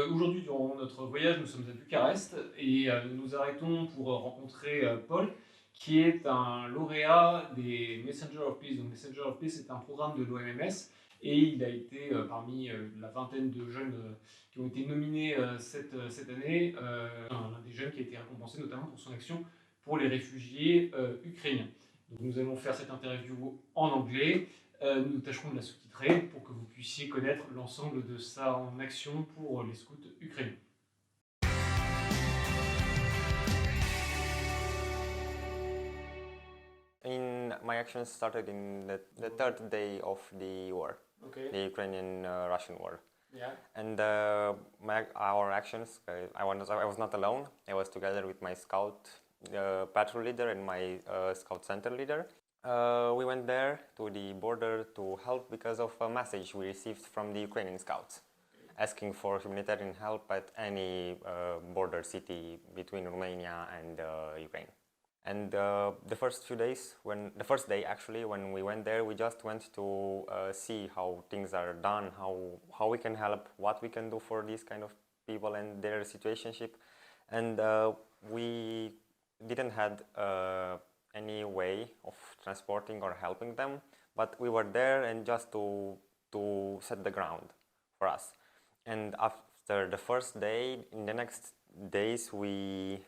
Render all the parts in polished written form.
Aujourd'hui, durant notre voyage, nous sommes à Bucarest et nous nous arrêtons pour rencontrer Paul, qui est un lauréat des Messenger of Peace. Donc, Messenger of Peace est un programme de l'OMMS et il a été parmi la vingtaine de jeunes qui ont été nominés cette année, l'un des jeunes qui a été récompensé notamment pour son action pour les réfugiés ukrainiens. Donc, nous allons faire cette interview en anglais. Nous tâcherons de la sous-titrer pour que vous puissiez connaître l'ensemble de sa en action pour les scouts ukrainiens. My actions started in the third day of the war, the Ukrainian-Russian war. Yeah. And our actions, I was not alone. I was together with my scout patrol leader and my scout center leader. We went there to the border to help because of a message we received from the Ukrainian scouts asking for humanitarian help at any border city between Romania and Ukraine. And the first day actually, when we went there, we just went to see how things are done, how we can help, what we can do for these kind of people and their situationship. And we didn't had any way of transporting or helping them, but we were there and just to set the ground for us. And after the first day, in the next days, we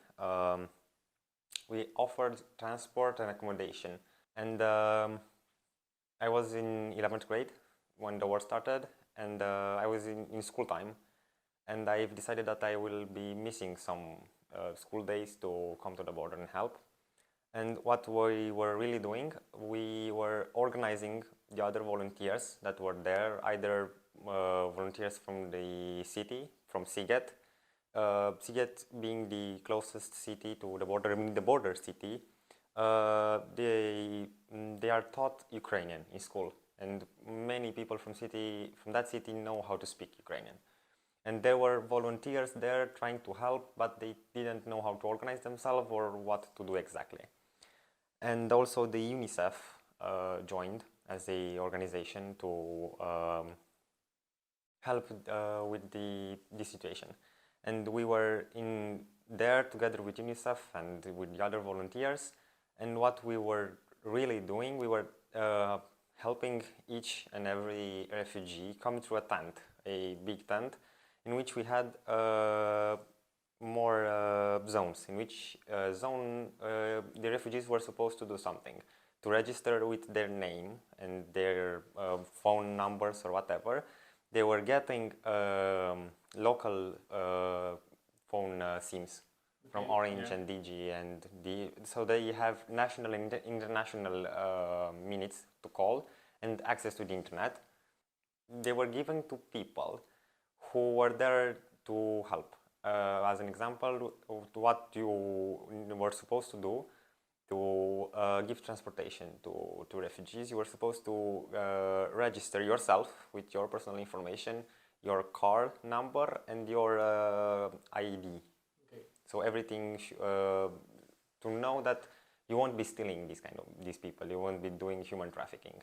offered transport and accommodation. And I was in 11th grade when the war started, and I was in school time. And I've decided that I will be missing some school days to come to the border and help. And what we were really doing, we were organizing the other volunteers that were there, either volunteers from the city, from Siget, Siget being the closest city to the border, the border city. They are taught Ukrainian in school, and many people from that city know how to speak Ukrainian. And there were volunteers there trying to help, but they didn't know how to organize themselves or what to do exactly. And also the UNICEF joined as a organization to help with the situation. And we were in there together with UNICEF and with the other volunteers. And what we were really doing, we were helping each and every refugee come to a tent, a big tent, in which we had more zones, in which zone the refugees were supposed to do something, to register with their name and their phone numbers or whatever. They were getting local phone SIMs from Orange and DG, and so they have national and international minutes to call and access to the internet. They were given to people who were there to help. As an example, what you were supposed to do to give transportation to refugees, you were supposed to register yourself with your personal information, your car number, and your ID. Okay. So everything to know that you won't be stealing these people. You won't be doing human trafficking,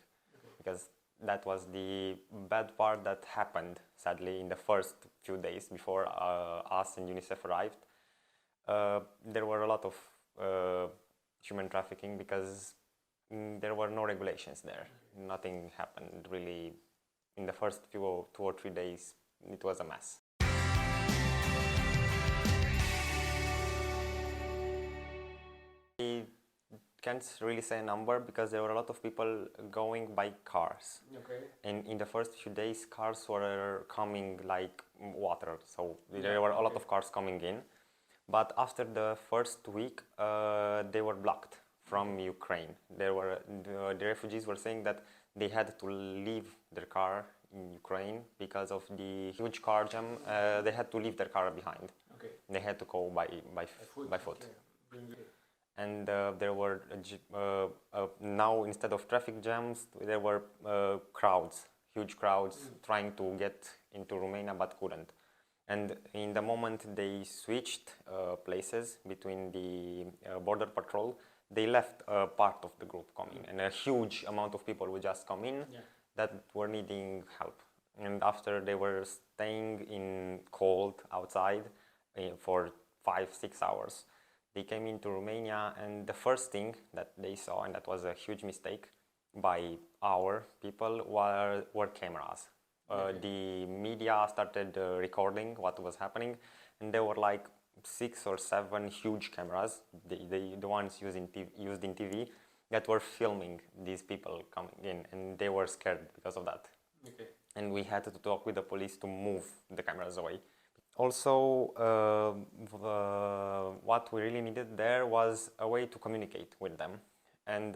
because that was the bad part that happened, sadly, in the first few days before us and UNICEF arrived. There were a lot of human trafficking because there were no regulations there. Nothing happened really. In the first 2 or 3 days, it was a mess. I can't really say a number because there were a lot of people going by cars. Okay. And in the first few days, cars were coming like water, so there were a lot of cars coming in. But after the first week, they were blocked from Ukraine. The refugees were saying that they had to leave their car in Ukraine because of the huge car jam. They had to leave their car behind. Okay. They had to go by foot. Okay. And there were now, instead of traffic jams, there were crowds, huge crowds, trying to get into Romania but couldn't. And in the moment they switched places between the border patrol, they left part of the group coming, and a huge amount of people would just come in that were needing help. And after they were staying in cold outside for 5-6 hours, they came into Romania, and the first thing that they saw, and that was a huge mistake by our people, were cameras. The media started recording what was happening, and there were like 6 or 7 huge cameras, the ones used in TV, that were filming these people coming in, and they were scared because of that. Okay. And we had to talk with the police to move the cameras away. Also, what we really needed there was a way to communicate with them. And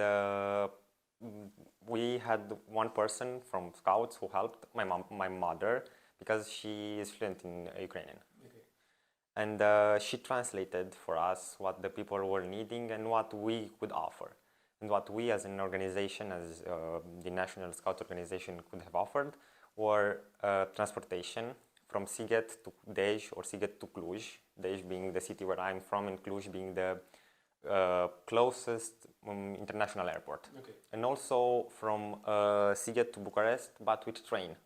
we had one person from Scouts who helped, my mother, because she is fluent in Ukrainian. Okay. And she translated for us what the people were needing and what we could offer. And what we as an organization, as the National Scout Organization, could have offered were transportation from Sighet to Dej or Sighet to Cluj, Dej being the city where I'm from and Cluj being the closest international airport. Okay. And also from Sighet to Bucharest, but with train.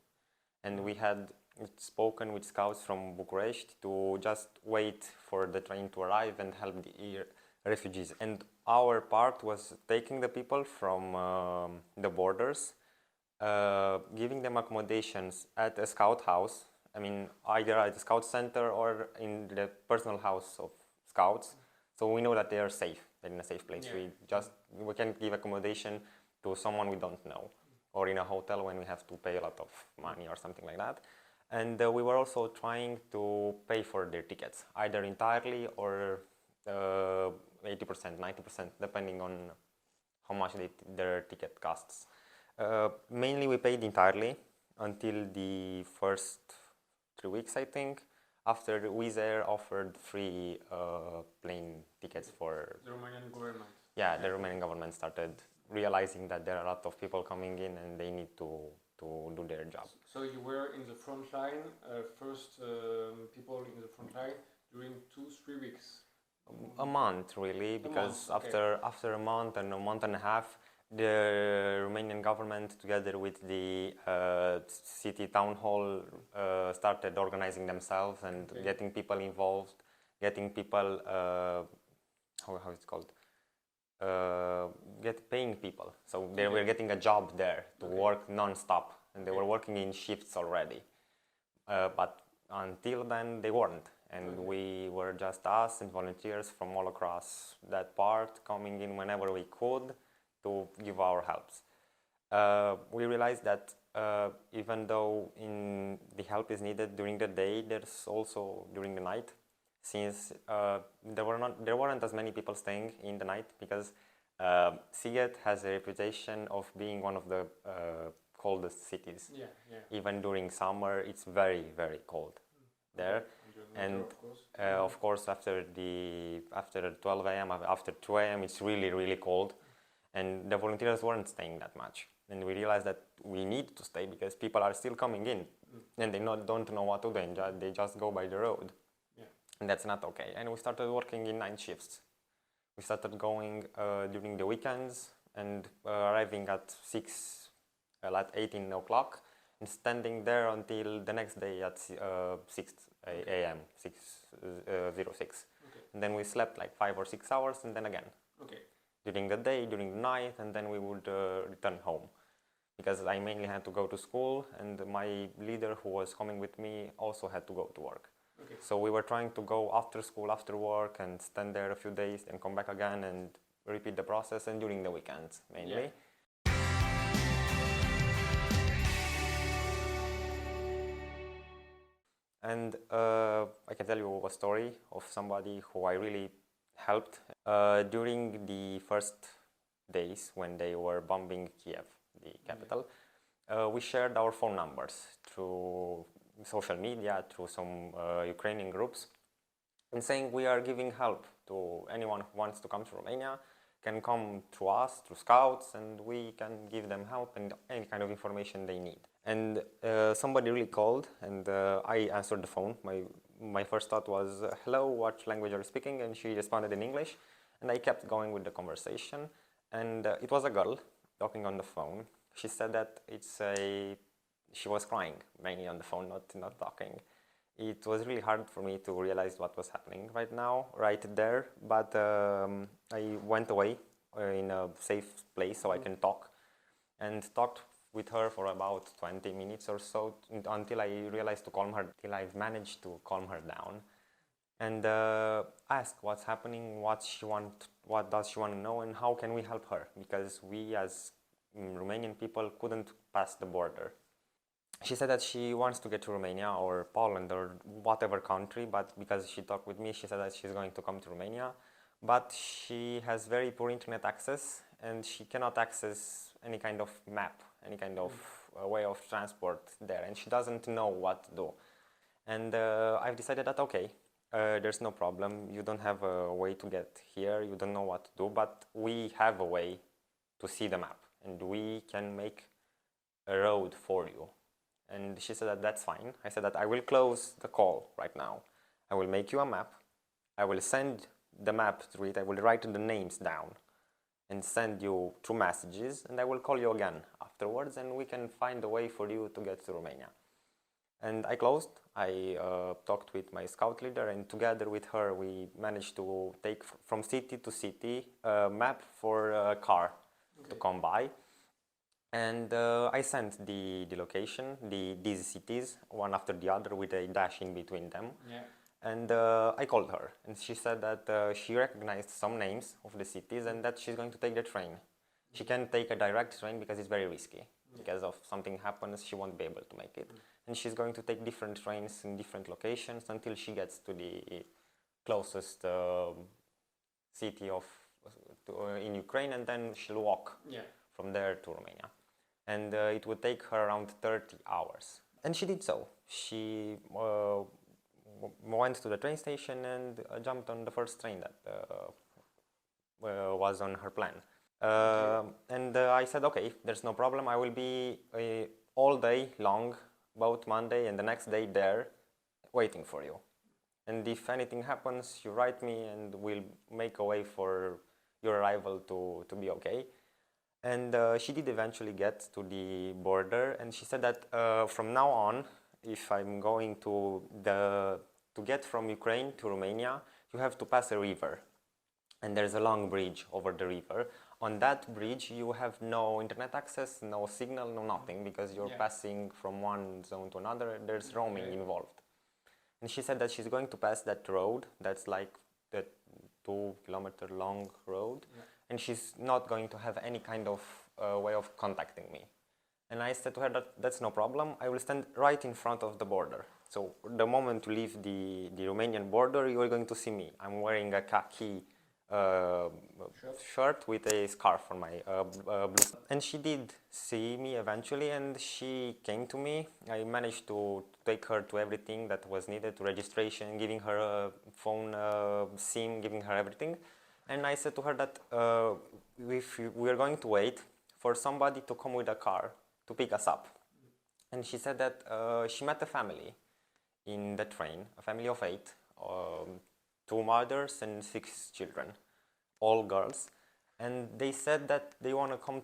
And we had spoken with scouts from Bucharest to just wait for the train to arrive and help the refugees. And our part was taking the people from the borders, giving them accommodations at a scout house. I mean, either at the scout center or in the personal house of scouts. So we know that they are safe, they're in a safe place. Yeah. We can give accommodation to someone we don't know, or in a hotel when we have to pay a lot of money or something like that. And we were also trying to pay for their tickets, either entirely or 80%, 90%, depending on how much their ticket costs. Mainly we paid entirely until the first 3 weeks, I think. After Wizz Air offered free plane tickets for... The Romanian government. Yeah, the Romanian government started realizing that there are a lot of people coming in and they need to do their job. So you were in the front line, first people in the front line during 2-3 weeks? A month, really, because month, okay. after a month and a half, the Romanian government, together with the city town hall, started organizing themselves and getting people involved, getting people, how it's called? Paying people. So they were getting a job there to work non-stop, and they were working in shifts already. But until then, they weren't. And we were just us and volunteers from all across that part coming in whenever we could to give our helps. We realized that even though the help is needed during the day, there's also during the night, since there weren't as many people staying in the night, because Sighet has a reputation of being one of the coldest cities. Yeah. Even during summer, it's very, very cold there. And of course, after 12 a.m., after 2 a.m., it's really, really cold. And the volunteers weren't staying that much. And we realized that we need to stay because people are still coming in and they don't know what to do, and they just go by the road. Yeah. And that's not okay. And we started working in 9 shifts. We started going during the weekends and arriving at 18 o'clock and standing there until the next day at 6 a.m., 6:06. Okay. And then we slept like 5 or 6 hours and then again. Okay. During the day, during the night, and then we would return home. Because I mainly had to go to school, and my leader who was coming with me also had to go to work. Okay. So we were trying to go after school, after work, and stand there a few days and come back again and repeat the process, and during the weekends mainly. Yeah. And I can tell you a story of somebody who I really helped during the first days when they were bombing Kiev, the capital. We shared our phone numbers through social media, through some Ukrainian groups, and saying we are giving help to anyone who wants to come to Romania, can come to us, through Scouts, and we can give them help and any kind of information they need. And somebody really called, and I answered the phone. My first thought was, hello, what language are you speaking? And she responded in English, and I kept going with the conversation. And it was a girl talking on the phone. She said that it's a she was crying, mainly on the phone, not talking. It was really hard for me to realize what was happening right there, but I went away in a safe place so I can talk, and talked with her for about 20 minutes or so until I realized to calm her, till I've managed to calm her down and ask what's happening, what does she want to know, and how can we help her, because we as Romanian people couldn't pass the border. She said that she wants to get to Romania or Poland or whatever country, but because she talked with me, she said that she's going to come to Romania, but she has very poor internet access and she cannot access any kind of map, any kind of way of transport there, and she doesn't know what to do. And I've decided that, okay, there's no problem, you don't have a way to get here, you don't know what to do, but we have a way to see the map and we can make a road for you. And she said that that's fine. I said that I will close the call right now. I will make you a map. I will send the map through it. I will write the names down and send you through messages, and I will call you again afterwards and we can find a way for you to get to Romania. And I closed. I talked with my scout leader, and together with her we managed to take from city to city a map for a car to come by. And I sent the location, these cities, one after the other with a dash in between them. Yeah. And I called her, and she said that she recognized some names of the cities and that she's going to take the train. She can't take a direct train because it's very risky. Because if something happens, she won't be able to make it. And she's going to take different trains in different locations until she gets to the closest city in Ukraine, and then she'll walk from there to Romania. And it would take her around 30 hours. And she did so. She went to the train station and jumped on the first train that was on her plan. And I said, okay, there's no problem. I will be all day long, both Monday and the next day there, waiting for you. And if anything happens, you write me and we'll make a way for your arrival to be okay. And she did eventually get to the border, and she said that from now on, if I'm going to get from Ukraine to Romania, you have to pass a river. And there's a long bridge over the river. On that bridge, you have no internet access, no signal, no nothing, because you're passing from one zone to another. There's roaming involved. And she said that she's going to pass that road, that's like the 2-kilometer long road. And she's not going to have any kind of way of contacting me. And I said to her that that's no problem. I will stand right in front of the border. So the moment you leave the Romanian border, you are going to see me. I'm wearing a khaki shirt with a scarf on my blue. And she did see me eventually, and she came to me. I managed to take her to everything that was needed, to registration, giving her a phone SIM, giving her everything. And I said to her that we are going to wait for somebody to come with a car to pick us up. And she said that she met a family in the train, a family of 8, 2 mothers and 6 children, all girls. And they said that they want to come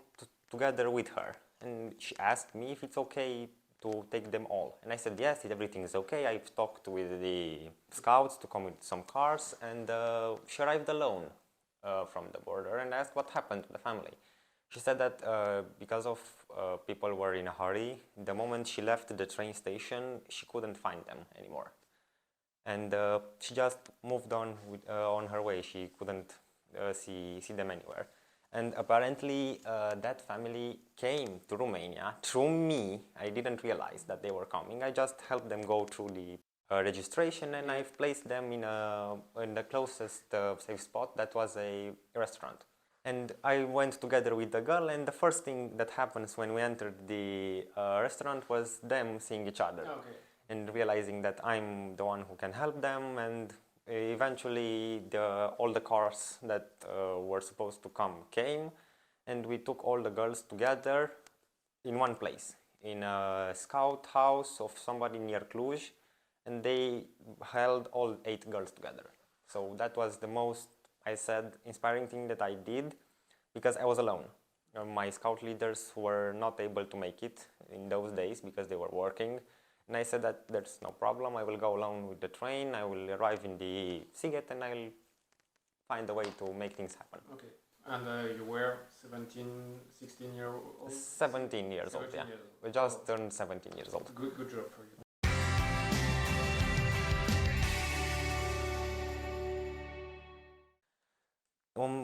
together with her. And she asked me if it's okay to take them all. And I said, yes, everything is okay. I've talked with the scouts to come with some cars, and she arrived alone from the border, and asked what happened to the family. She said that because of people were in a hurry, the moment she left the train station, she couldn't find them anymore. And she just moved on on her way. She couldn't see them anywhere. And apparently that family came to Romania through me. I didn't realize that they were coming. I just helped them go through the registration, and I've placed them in the closest safe spot that was a restaurant. And I went together with the girl, and the first thing that happens when we entered the restaurant was them seeing each other. And realizing that I'm the one who can help them. And eventually all the cars that were supposed to come came, and we took all the girls together in one place, in a scout house of somebody near Cluj, and they held all 8 girls together. So that was the most, I said, inspiring thing that I did, because I was alone. my scout leaders were not able to make it in those days because they were working. And I said that there's no problem, I will go along with the train, I will arrive in the Sziget and I'll find a way to make things happen. Okay. And you were 17, 16 years old? 17 years old, yeah. Years old. We just turned 17 years old. Good job for you.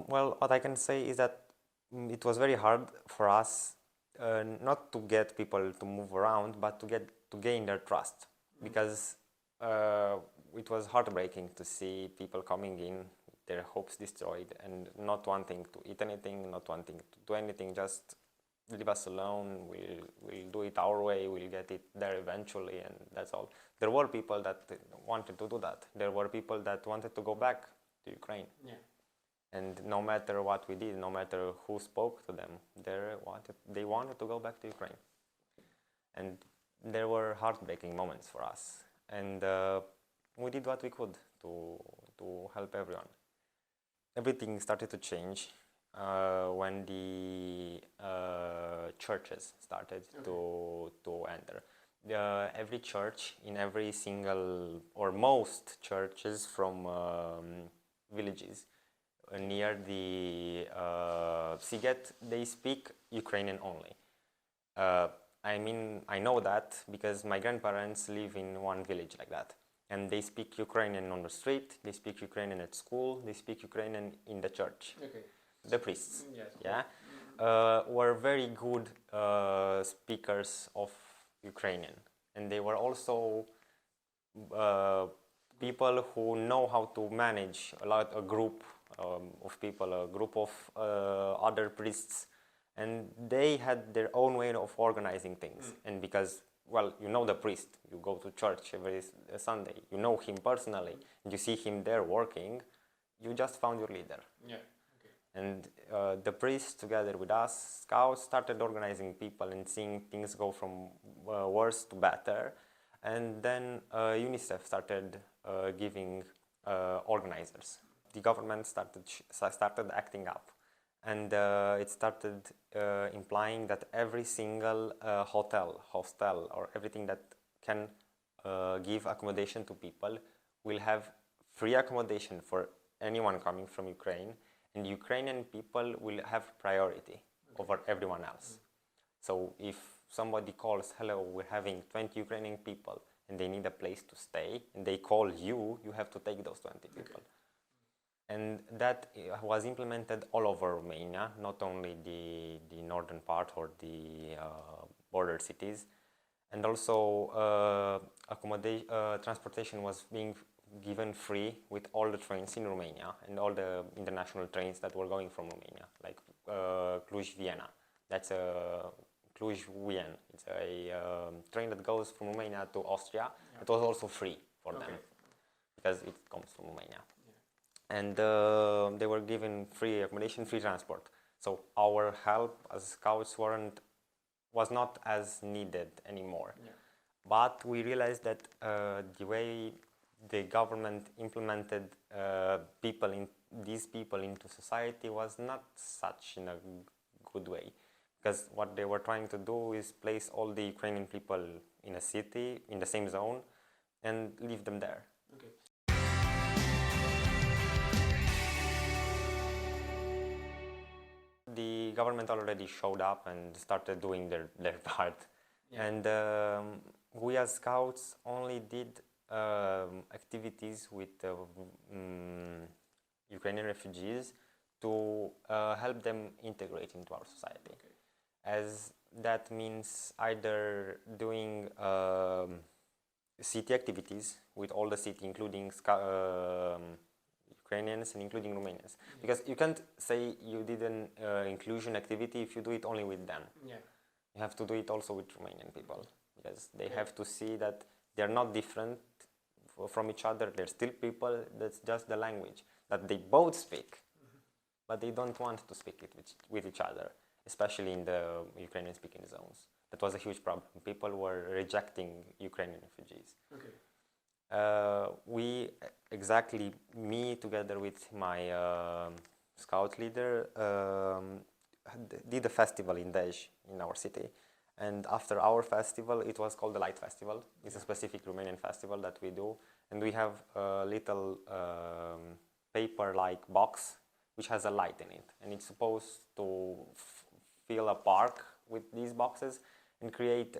Well, what I can say is that it was very hard for us not to get people to move around, but to gain their trust, because it was heartbreaking to see people coming in, their hopes destroyed, and not wanting to eat anything, not wanting to do anything, just leave us alone, we'll do it our way, we'll get it there eventually, and that's all. There were people that wanted to do that. There were people that wanted to go back to Ukraine. Yeah. And no matter what we did, no matter who spoke to them, they wanted to go back to Ukraine. And there were heartbreaking moments for us. And we did what we could to help everyone. Everything started to change when the churches started to enter. Every church in every single, or most churches from villages near the Sziget, they speak Ukrainian only. I know that because my grandparents live in one village like that. And they speak Ukrainian on the street, they speak Ukrainian at school, they speak Ukrainian in the church. Okay. The priests, Yes. yeah, were very good speakers of Ukrainian. And they were also people who know how to manage a group of people, a group of other priests, and they had their own way of organizing things. And because, well, you know the priest, you go to church every Sunday, you know him personally, and you see him there working, you just found your leader. Yeah. And the priest, together with us, scouts, started organizing people and seeing things go from worse to better. And then UNICEF started giving organizers. The government started acting up, and it started implying that every single hostel, or everything that can give accommodation to people will have free accommodation for anyone coming from Ukraine, and Ukrainian people will have priority over everyone else. So if somebody calls, hello, we're having 20 Ukrainian people and they need a place to stay, and they call you, you have to take those 20 people. And that was implemented all over Romania, not only the northern part or the border cities. And also transportation was being given free with all the trains in Romania and all the international trains that were going from Romania, like Cluj-Vienna. That's a Cluj-Wien. It's a train that goes from Romania to Austria. It was also free for them because it comes from Romania. And they were given free accommodation, free transport. So our help as scouts was not as needed anymore. Yeah. But we realized that the way the government implemented these people into society was not such in a good way. Because what they were trying to do is place all the Ukrainian people in a city, in the same zone, and leave them there. Okay. The government already showed up and started doing their part. Yeah. And we as scouts only did activities with Ukrainian refugees to help them integrate into our society. Okay. As that means either doing city activities with all the city, including Ukrainians and including Romanians. Yeah. Because you can't say you did an inclusion activity if you do it only with them. Yeah. You have to do it also with Romanian people, because they have to see that they're not different from each other. They're still people. That's just the language that they both speak, but they don't want to speak it with each other, especially in the Ukrainian speaking zones. That was a huge problem. People were rejecting Ukrainian refugees. Okay. Me together with my scout leader, did a festival in Dej in our city. And after our festival, it was called the Light Festival. It's a specific Romanian festival that we do. And we have a little paper-like box which has a light in it. And it's supposed to fill a park with these boxes and create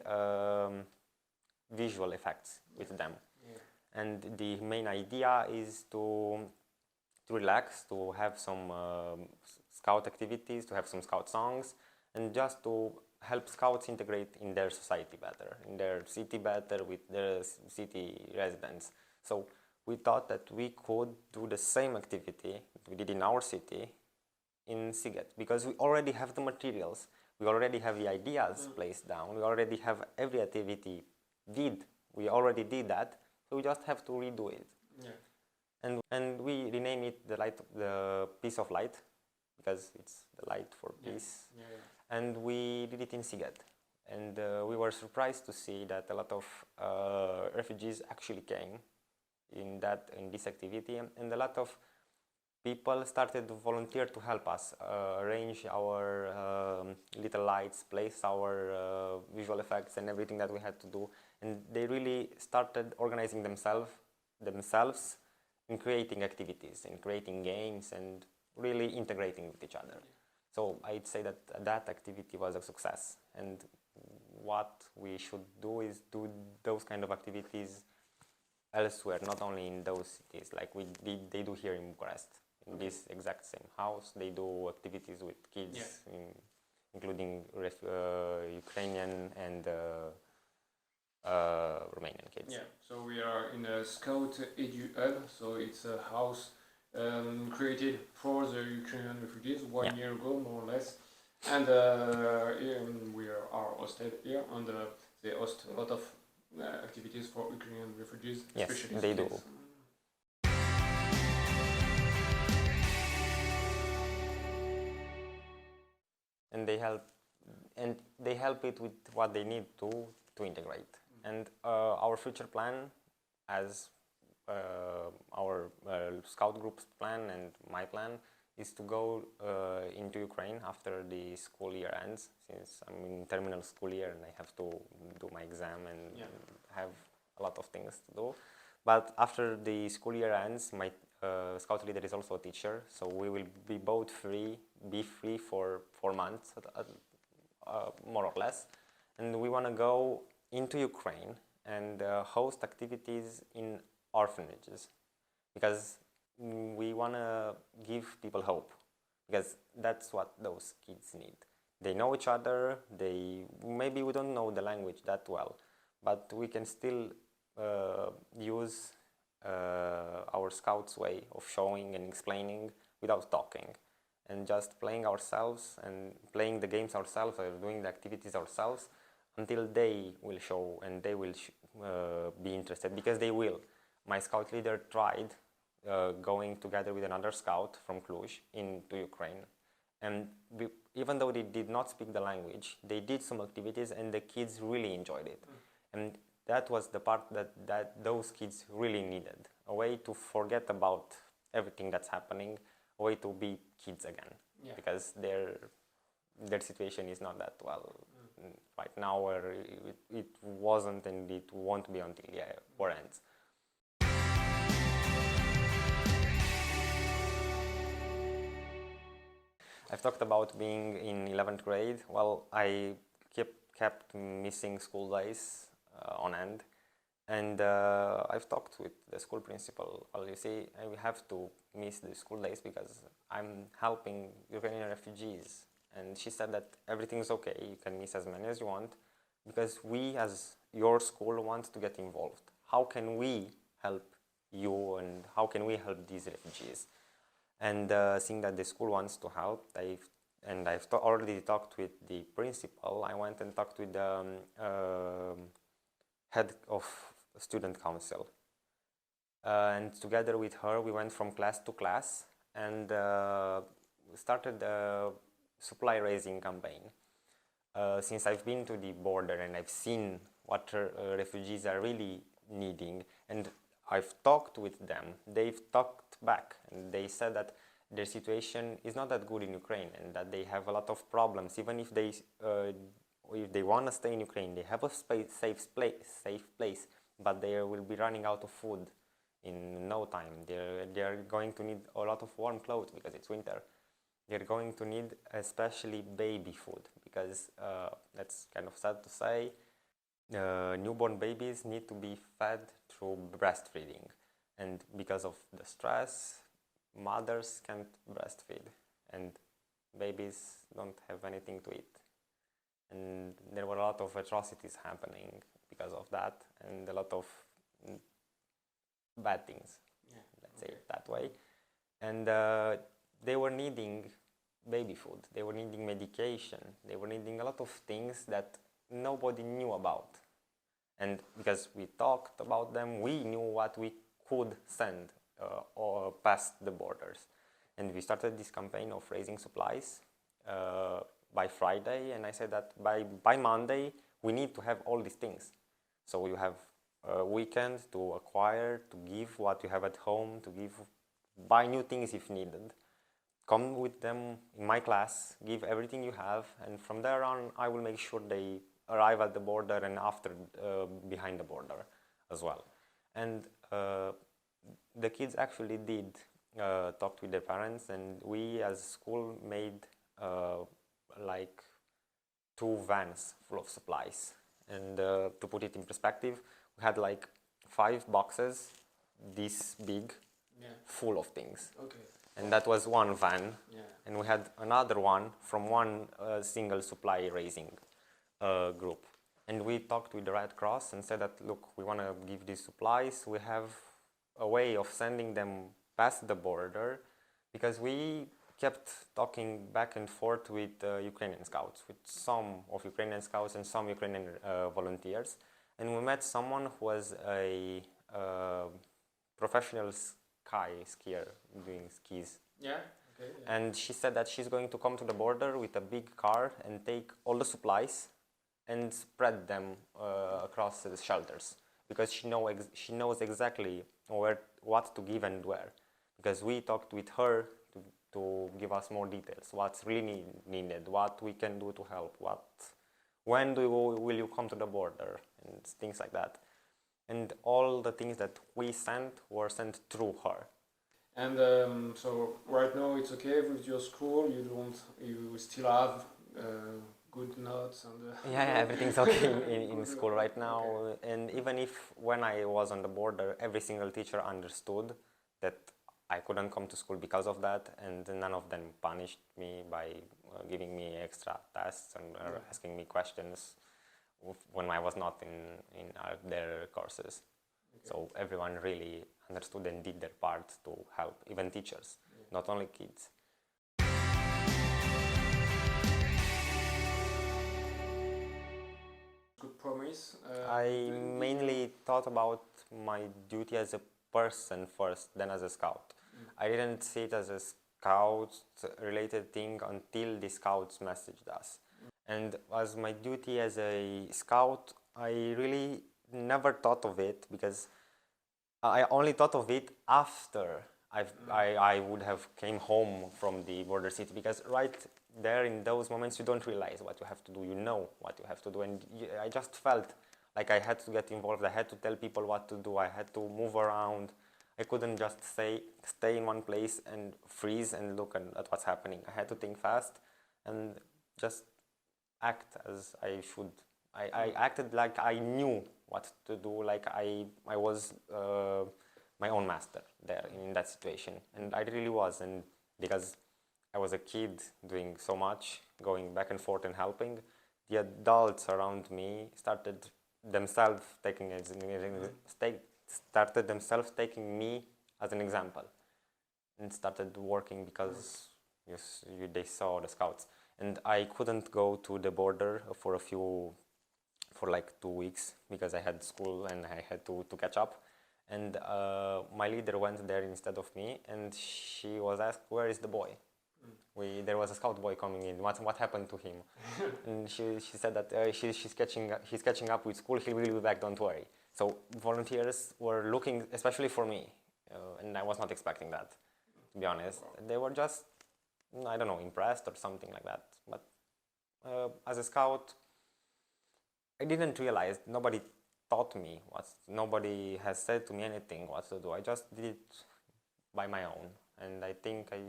visual effects with them. Yeah. And the main idea is to relax, to have some scout activities, to have some scout songs, and just to help scouts integrate in their society better, in their city better, with their city residents. So we thought that we could do the same activity we did in our city in Sziget, because we already have the materials, we already have the ideas placed down, we already have every activity we already did that, so we just have to redo it. Yeah. And we rename it the Peace of Light, because it's the light for peace. Yeah. Yeah, yeah. And we did it in Sziget. And we were surprised to see that a lot of refugees actually came in this activity, and a lot of people started to volunteer to help us arrange our little lights, place our visual effects and everything that we had to do. And they really started organizing themselves in creating activities, in creating games, and really integrating with each other. So I'd say that activity was a success. And what we should do is do those kind of activities elsewhere, not only in those cities, like they do here in Bucharest. In this exact same house, they do activities with kids, including Ukrainian and Romanian kids. Yeah, so we are in a Scout Edu Hub, so it's a house created for the Ukrainian refugees 1 year ago, more or less. And we are hosted here, and they host a lot of activities for Ukrainian refugees, especially they do. And they help it with what they need to integrate. And our future plan, as our scout group's plan and my plan, is to go into Ukraine after the school year ends, since I'm in terminal school year and I have to do my exam and have a lot of things to do. But after the school year ends, my scout leader is also a teacher, so we will be both free for 4 months, more or less. And we want to go into Ukraine and host activities in orphanages, because we want to give people hope, because that's what those kids need. They know each other, maybe we don't know the language that well, but we can still use our scouts' way of showing and explaining without talking, and just playing ourselves and playing the games ourselves or doing the activities ourselves until they will show and they will be interested, because they will. My scout leader tried going together with another scout from Cluj into Ukraine, and even though they did not speak the language, they did some activities and the kids really enjoyed it. And that was the part that those kids really needed, a way to forget about everything that's happening, a way to be kids again, because their situation is not that well right now, or it wasn't and it won't be until the war ends. I've talked about being in 11th grade. Well, I kept missing school days on end, and I've talked with the school principal. Well, you see, I have to miss the school days because I'm helping Ukrainian refugees, and she said that everything's okay, you can miss as many as you want, because we as your school want to get involved. How can we help you, and how can we help these refugees? And seeing that the school wants to help, I've already talked with the principal. I went and talked with the head of student council. And together with her, we went from class to class and started a supply raising campaign. Since I've been to the border and I've seen what refugees are really needing, and I've talked with them, they've talked back, and they said that their situation is not that good in Ukraine, and that they have a lot of problems. Even if they want to stay in Ukraine, they have a safe place, but they will be running out of food in no time. They are going to need a lot of warm clothes because it's winter. They're going to need especially baby food, because that's kind of sad to say, newborn babies need to be fed through breastfeeding, and because of the stress, mothers can't breastfeed and babies don't have anything to eat. And there were a lot of atrocities happening because of that, and a lot of bad things, let's say it that way. And they were needing baby food, they were needing medication, they were needing a lot of things that nobody knew about. And because we talked about them, we knew what we could send or past the borders. And we started this campaign of raising supplies by Friday, and I said that by Monday we need to have all these things. So you have a weekend to acquire, to give what you have at home, buy new things if needed. Come with them in my class, give everything you have, and from there on I will make sure they arrive at the border and after behind the border as well. And the kids actually did talk with their parents, and we as a school made like 2 vans full of supplies. And to put it in perspective, we had like 5 boxes this big, full of things. Okay. And that was one van, and we had another one from one single supply raising group. And we talked with the Red Cross and said that, look, we want to give these supplies, we have a way of sending them past the border, because we kept talking back and forth with Ukrainian scouts, with some of Ukrainian scouts and some Ukrainian volunteers. And we met someone who was a professional skier doing skis. And she said that she's going to come to the border with a big car and take all the supplies and spread them across the shelters, because she knows exactly what to give and where. Because we talked with her to give us more details, what's really needed, what we can do to help, when will you come to the border, and things like that. And all the things that we sent were sent through her. And so right now it's okay with your school. You still have good notes and Everything's okay in school right now. Okay. And even if when I was on the border, every single teacher understood that I couldn't come to school because of that, and none of them punished me by giving me extra tests and asking me questions when I was not in their courses. Okay. So everyone really understood and did their part to help, even teachers, not only kids. Good promise. I mainly thought about my duty as a person first, then as a scout. I didn't see it as a scout-related thing until the scouts messaged us. And as my duty as a scout, I really never thought of it, because I only thought of it after I would have came home from the border city, because right there in those moments you don't realize what you have to do, you know what you have to do, and I just felt like I had to get involved, I had to tell people what to do, I had to move around. I couldn't just stay in one place and freeze and look at what's happening. I had to think fast and just act as I should. I acted like I knew what to do, like I was my own master there in that situation. And I really was, and because I was a kid doing so much, going back and forth and helping, the adults around me started themselves taking me as an example, and started working because they saw the scouts. And I couldn't go to the border for like 2 weeks because I had school and I had to catch up. And my leader went there instead of me, and she was asked, "Where is the boy?" There was a scout boy coming in. What happened to him? And she said that he's catching up with school. He will be back. Don't worry. So volunteers were looking, especially for me, and I was not expecting that. to be honest. They were just, I don't know, impressed or something like that. But as a scout, I didn't realize, nobody taught me nobody has said to me anything what to do. I just did it by my own, and I think I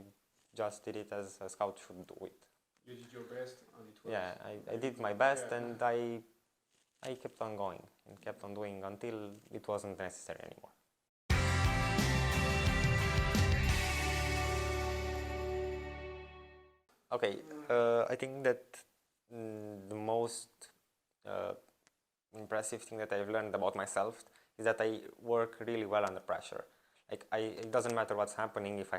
just did it as a scout should do it. You did your best, and it was... Yeah, I did my best, and I kept on going and kept on doing until it wasn't necessary anymore. Okay, I think that the most impressive thing that I've learned about myself is that I work really well under pressure. Like it doesn't matter what's happening. If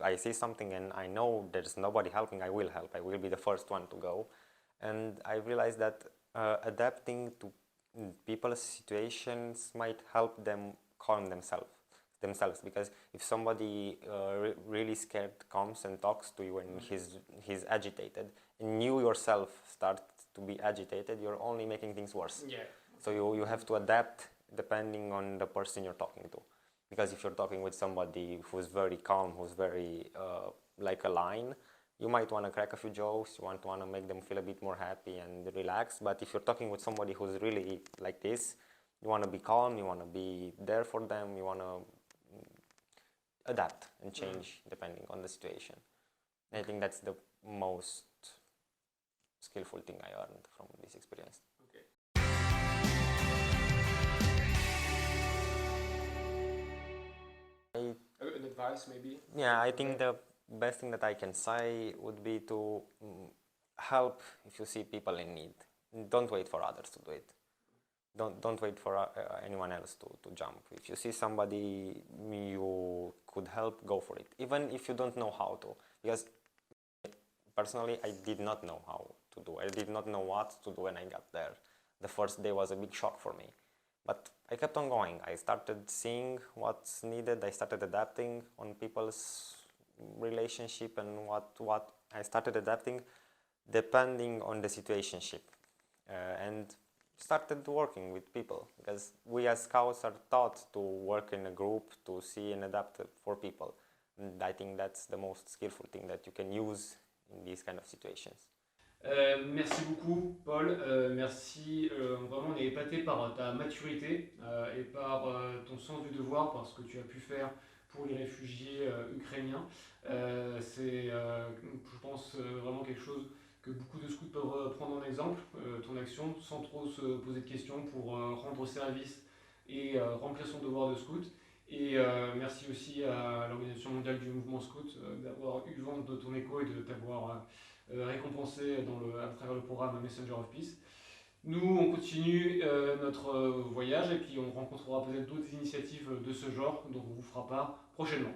I see something and I know there's nobody helping, I will help. I will be the first one to go. And I realized that adapting to people's situations might help them calm themselves, because if somebody really scared comes and talks to you and he's agitated, and you yourself start to be agitated, you're only making things worse. Yeah. So you have to adapt depending on the person you're talking to. Because if you're talking with somebody who's very calm, who's very like a lion, you might want to crack a few jokes, you want to make them feel a bit more happy and relaxed. But if you're talking with somebody who's really like this, you want to be calm, you want to be there for them, you want to adapt and change depending on the situation. I think that's the most skillful thing I learned from this experience. Okay. An advice, maybe? Yeah, I think the best thing that I can say would be to help if you see people in need. Don't wait for others to do it. Don't wait for anyone else to jump. If you see somebody you could help, go for it. Even if you don't know how to. Because personally, I did not know how to do. I did not know what to do when I got there. The first day was a big shock for me. But I kept on going. I started seeing what's needed. I started adapting on people's relationship and what I started adapting depending on the situationship. And started working with people, because we as scouts are taught to work in a group, to see and adapt for people. And I think that's the most skillful thing that you can use in these kind of situations. Merci beaucoup, Paul. Merci. Vraiment, on est épaté par ta maturité et par ton sens du devoir, parce que tu as pu faire pour les réfugiés ukrainiens. C'est, je pense, vraiment quelque chose que beaucoup de scouts peuvent prendre en exemple, ton action, sans trop se poser de questions, pour rendre service et remplir son devoir de scout. Et merci aussi à l'Organisation Mondiale du Mouvement Scout d'avoir eu vent de ton écho et de t'avoir récompensé à travers le programme Messenger of Peace. Nous, on continue notre voyage et puis on rencontrera peut-être d'autres initiatives de ce genre dont on vous fera part prochainement.